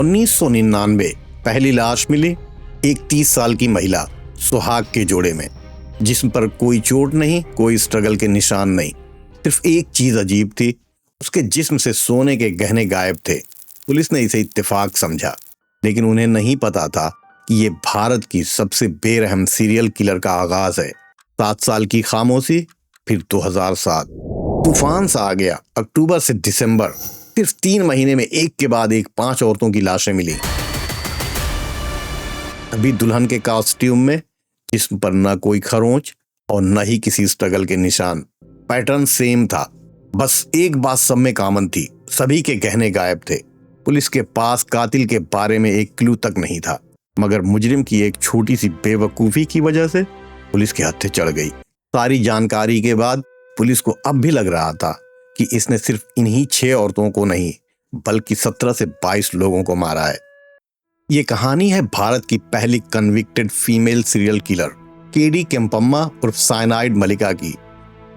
1999 पहली लाश मिली, एक 30 साल की महिला सुहाग के जोड़े में, जिस्म पर कोई चोट नहीं, कोई स्ट्रगल के निशान नहीं। सिर्फ एक चीज अजीब थी, उसके जिस्म से सोने के गहने गायब थे। पुलिस ने इसे इत्तेफाक समझा, लेकिन उन्हें नहीं पता था कि ये भारत की सबसे बेरहम सीरियल किलर का आगाज है। 7 साल की खामोशी, फिर 2007 तूफान सा आ गया। अक्टूबर से दिसंबर, सिर्फ 3 महीने में एक के बाद एक 5 औरतों की लाशें मिली। अभी दुल्हन के कॉस्ट्यूम में, जिस्म पर न कोई खरोंच और न ही किसी स्ट्रगल के निशान। पैटर्न सेम था, बस एक बात सब में कॉमन थी, सभी के गहने गायब थे। पुलिस के पास कातिल के बारे में एक क्लू तक नहीं था, मगर मुजरिम की एक छोटी सी बेवकूफी की वजह से पुलिस के हत्थे चढ़ गई। सारी जानकारी के बाद पुलिस को अब भी लग रहा था कि इसने सिर्फ इन्हीं 6 औरतों को नहीं, बल्कि 17 से 22 लोगों को मारा है। ये कहानी है भारत की पहली convicted female serial killer KD Kempamma उर्फ साइनाइड मलिका की,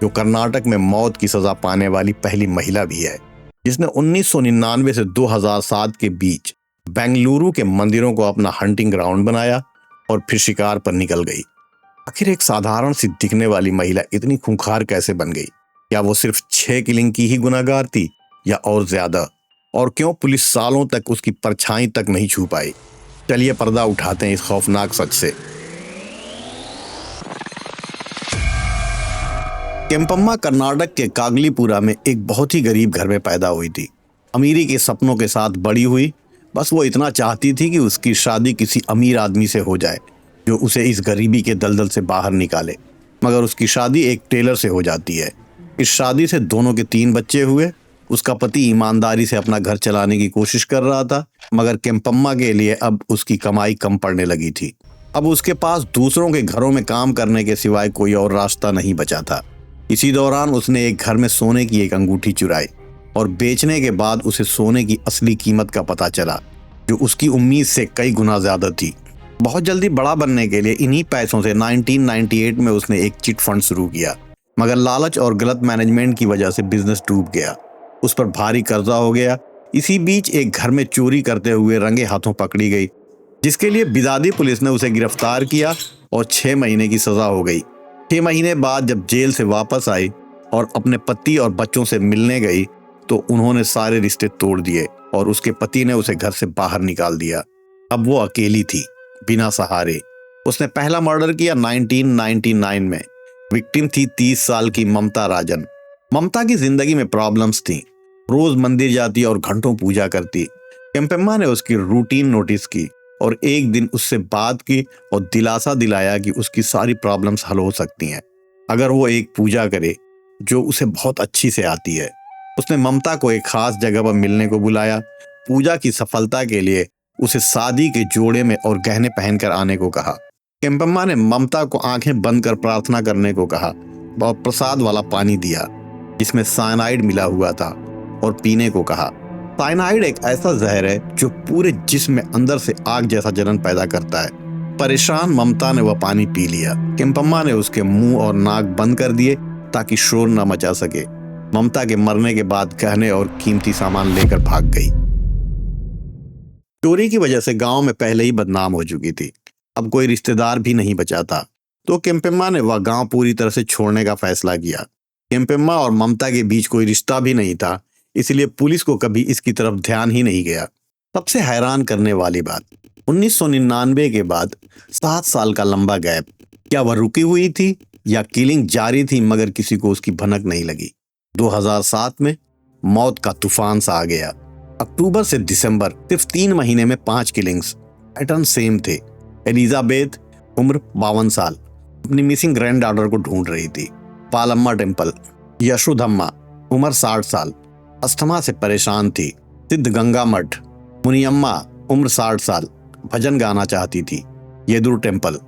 जो कर्नाटक में मौत की सजा पाने वाली पहली महिला भी है, जिसने 1999 से 2007 के बीच बेंगलुरु के मंदिरों को अपना हंटिंग ग्राउंड बनाया और फिर शिकार पर निकल गई। आखिर एक साधारण सी दिखने वाली महिला इतनी खूंखार कैसे बन गई? क्या वो सिर्फ 6 किलिंग की ही गुनहगार थी या और ज्यादा? और क्यों पुलिस सालों तक उसकी परछाई तक नहीं छू पाई? चलिए पर्दा उठाते हैं इस खौफनाक सच से। केम्पम्मा कर्नाटक के कागलीपुरा में एक बहुत ही गरीब घर में पैदा हुई थी। अमीरी के सपनों के साथ बड़ी हुई। बस वो इतना चाहती थी कि उसकी शादी किसी अमीर आदमी से हो जाए, जो उसे इस गरीबी के दलदल से बाहर निकाले। मगर उसकी शादी एक टेलर से हो जाती है। इस शादी से दोनों के 3 बच्चे हुए। उसका पति ईमानदारी से अपना घर चलाने की कोशिश कर रहा था, मगर केम्पम्मा के लिए अब उसकी कमाई कम पड़ने लगी थी। अब उसके पास दूसरों के घरों में काम करने के सिवाय कोई और रास्ता नहीं बचा था। इसी दौरान उसने एक घर में सोने की एक अंगूठी चुराई और बेचने के बाद उसे सोने की असली कीमत का पता चला, जो उसकी उम्मीद से कई गुना ज्यादा थी। बहुत जल्दी बड़ा बनने के लिए इन्हीं पैसों से 1998 में उसने एक चिट फंड शुरू किया, मगर लालच और गलत मैनेजमेंट की वजह से बिजनेस डूब गया। उस पर भारी कर्जा हो गया। इसी बीच एक घर में चोरी करते हुए रंगे हाथों पकड़ी गई, जिसके लिए बिदादी पुलिस ने उसे गिरफ्तार किया और 6 महीने की सजा हो गई। 6 महीने बाद जब जेल से वापस आई और अपने पति और बच्चों से मिलने गई, तो उन्होंने सारे रिश्ते तोड़ दिए और उसके पति ने उसे घर से बाहर निकाल दिया। अब वो अकेली थी, बिना सहारे। उसने पहला मर्डर किया 1999 में। विक्टिम थी 30 साल की ममता राजन। ममता की जिंदगी में प्रॉब्लम्स थी। रोज मंदिर जाती और घंटों पूजा करती। केम्पम्मा ने उसकी रूटीन नोटिस की और एक दिन उससे बात की और दिलासा दिलाया कि उसकी सारी प्रॉब्लम्स हल हो सकती हैं अगर वो एक पूजा करे जो उसे बहुत अच्छी से आती है। उसने ममता को एक खास जगह पर मिलने को बुलाया। पूजा की सफलता के लिए उसे शादी के जोड़े में और गहने पहनकर आने को कहा। केम्पम्मा ने ममता को आंखें बंद कर प्रार्थना करने को कहा और प्रसाद वाला पानी दिया, जिसमें साइनाइड मिला हुआ था, और पीने को कहा। साइनाइड एक ऐसा जहर है जो पूरे जिस्म में अंदर से आग जैसा जलन पैदा करता है। परेशान ममता ने वह पानी पी लिया। केम्पम्मा ने उसके मुंह और नाक बंद कर दिए ताकि शोर न मचा सके। ममता के मरने के बाद गहने और कीमती सामान लेकर भाग गई। चोरी की वजह से गांव में पहले ही बदनाम हो चुकी थी। अब कोई रिश्तेदार भी नहीं बचा था, तो केम्पम्मा ने वह गांव पूरी तरह से छोड़ने का फैसला किया। केम्पम्मा और ममता के बीच कोई रिश्ता भी नहीं था, इसलिए पुलिस को कभी इसकी तरफ ध्यान ही नहीं गया। सबसे हैरान करने वाली बात, 1999 के बाद 7 साल का लंबा गैप। क्या वह रुकी हुई थी या किलिंग जारी थी, मगर किसी को उसकी भनक नहीं लगी। 2007 में मौत का तूफान सा आ गया। अक्टूबर से दिसंबर, सिर्फ 3 महीने में 5 किलिंग्स। पैटर्न सेम थे। एलिजाबेथ, उम्र 52 साल, अपनी मिसिंग ग्रैंड डॉटर को ढूंढ रही थी। पालम्मा टेम्पल। यशोधम्मा, उम्र 60 साल, अस्थमा से परेशान थी। सिद्धगंगा मठ। मुनियम्मा, उम्र 60 साल, भजन गाना चाहती थी। येदुर टेम्पल।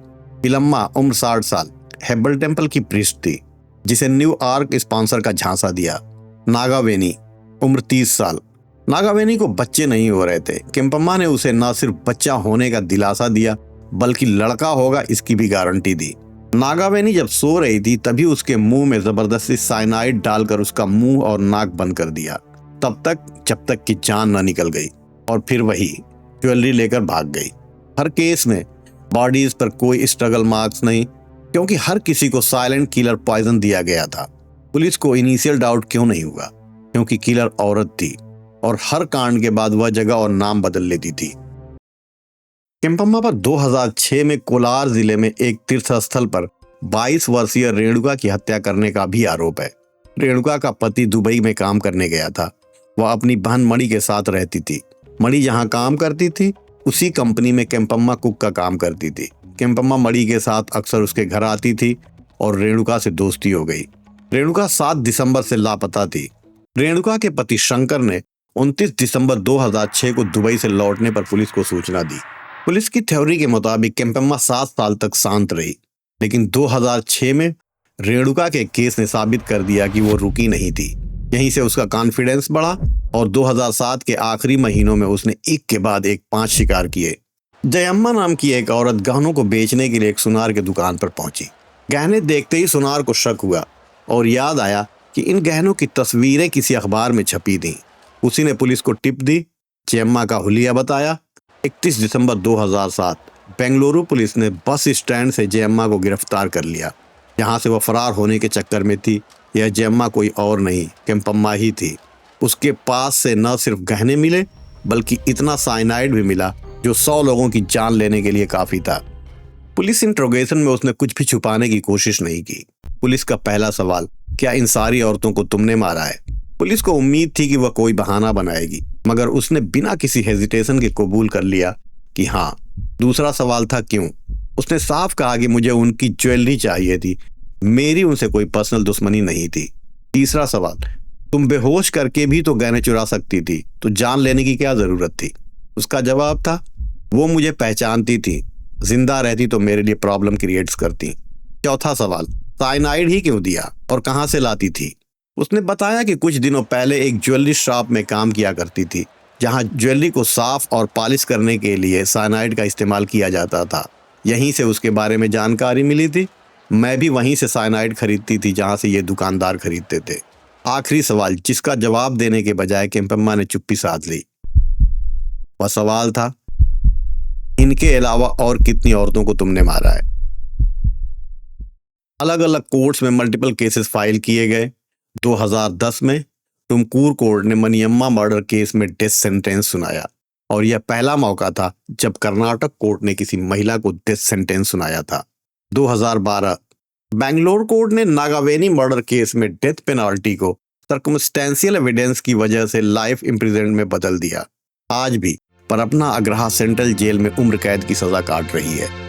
पिलम्मा, उम्र 60 साल, हेब्बल टेम्पल की प्रीस्ट थी, जिसे न्यू आर्क स्पॉन्सर का झांसा दिया। नागावेनी, उम्र 30 साल। नागावेनी को बच्चे नहीं हो रहे थे। केम्पम्मा ने उसे न सिर्फ बच्चा होने का दिलासा दिया, बल्कि लड़का होगा इसकी भी गारंटी दी। नागावेनी जब सो रही थी तभी उसके मुंह में जबरदस्ती साइनाइड डालकर उसका मुंह और नाक बंद कर दिया, तब तक जब तक कि जान न निकल गई। और फिर वही ज्वेलरी लेकर भाग गई। हर केस में बॉडीज पर कोई स्ट्रगल मार्क्स नहीं, क्योंकि हर किसी को साइलेंट किलर पॉइजन दिया गया था। पुलिस को इनिशियल डाउट क्यों नहीं हुआ? क्योंकि किलर औरत थी और हर कांड के बाद वह जगह और नाम बदल लेती थी। केम्पम्मा पर 2006 में कोलार जिले में एक तीर्थ स्थल पर 22 वर्षीय रेणुका की हत्या करने का भी आरोप है। रेणुका का पति दुबई में काम करने गया था। वह अपनी बहन मणि के साथ रहती थी। मणि जहां काम करती थी उसी कंपनी में केम्पम्मा कुक का काम करती थी। केम्पम्मा मणि के साथ अक्सर उसके घर आती थी और रेणुका से दोस्ती हो गई। रेणुका 7 दिसंबर से लापता थी। रेणुका के पति शंकर ने 29 दिसंबर 2006 को दुबई से लौटने पर पुलिस को सूचना दी। पुलिस की थ्योरी के मुताबिक केम्पम्मा 7 साल तक शांत रही, लेकिन 2006 में रेणुका के केस ने साबित कर दिया कि वो रुकी नहीं थी। यहीं से उसका कॉन्फिडेंस बढ़ा और 2007 के आखिरी महीनों में उसने एक के बाद एक 5 शिकार किए। जयम्मा नाम की एक औरत गहनों को बेचने के लिए एक सुनार की दुकान पर पहुंची। गहने देखते ही सुनार को शक हुआ और याद आया कि इन गहनों की तस्वीरें किसी अखबार में छपी थी। उसी ने पुलिस को टिप दी। जयम्मा का हुलिया बताया। 31 दिसंबर 2007 बेंगलुरु पुलिस ने बस स्टैंड से जयम्मा को गिरफ्तार कर लिया। जहां से वह फरार होने के चक्कर में थी। यह जयम्मा कोई और नहीं, केम्पम्मा ही थी। उसके पास से न सिर्फ गहने मिले बल्कि इतना साइनाइड भी मिला जो 100 लोगों की जान लेने के लिए काफी था। पुलिस इंट्रोगेशन में उसने कुछ भी छुपाने की कोशिश नहीं की। पुलिस का पहला सवाल, क्या इन सारी औरतों को तुमने मारा है? पुलिस को उम्मीद थी कि वह कोई बहाना बनाएगी, मगर उसने बिना किसी हेजिटेशन के कबूल कर लिया कि हाँ। दूसरा सवाल था क्यों? उसने साफ कहा कि मुझे उनकी ज्वेलरी चाहिए थी, मेरी उनसे कोई पर्सनल दुश्मनी नहीं थी। तीसरा सवाल, तुम बेहोश करके भी तो गहने चुरा सकती थी, तो जान लेने की क्या जरूरत थी? उसका जवाब था, वो मुझे पहचानती थी, जिंदा रहती तो मेरे लिए प्रॉब्लम क्रिएट्स करती। चौथा सवाल, साइनाइड ही क्यों दिया और कहां से लाती थी? उसने बताया कि कुछ दिनों पहले एक ज्वेलरी शॉप में काम किया करती थी, जहां ज्वेलरी को साफ और पॉलिश करने के लिए साइनाइड का इस्तेमाल किया जाता था। यहीं से उसके बारे में जानकारी मिली थी। मैं भी वहीं से साइनाइड खरीदती थी जहां से ये दुकानदार खरीदते थे। आखिरी सवाल, जिसका जवाब देने के बजाय केम्पम्मा ने चुप्पी साध ली, वह सवाल था, इनके अलावा और कितनी औरतों को तुमने मारा है? अलग अलग कोर्ट्स में मल्टीपल केसेस फाइल किए गए। 2010 में तुमकूर कोर्ट ने मनियम्मा मर्डर केस में डेथ सेंटेंस सुनाया और यह पहला मौका था जब कर्नाटक कोर्ट ने किसी महिला को डेथ सेंटेंस सुनाया था। 2012 बेंगलोर कोर्ट ने नागावेनी मर्डर केस में डेथ पेनाल्टी को सर्कमस्टेंशियल एविडेंस की वजह से लाइफ इम्प्रिजनमेंट में बदल दिया। आज भी परपना अग्रहा सेंट्रल जेल में उम्र कैद की सजा काट रही है।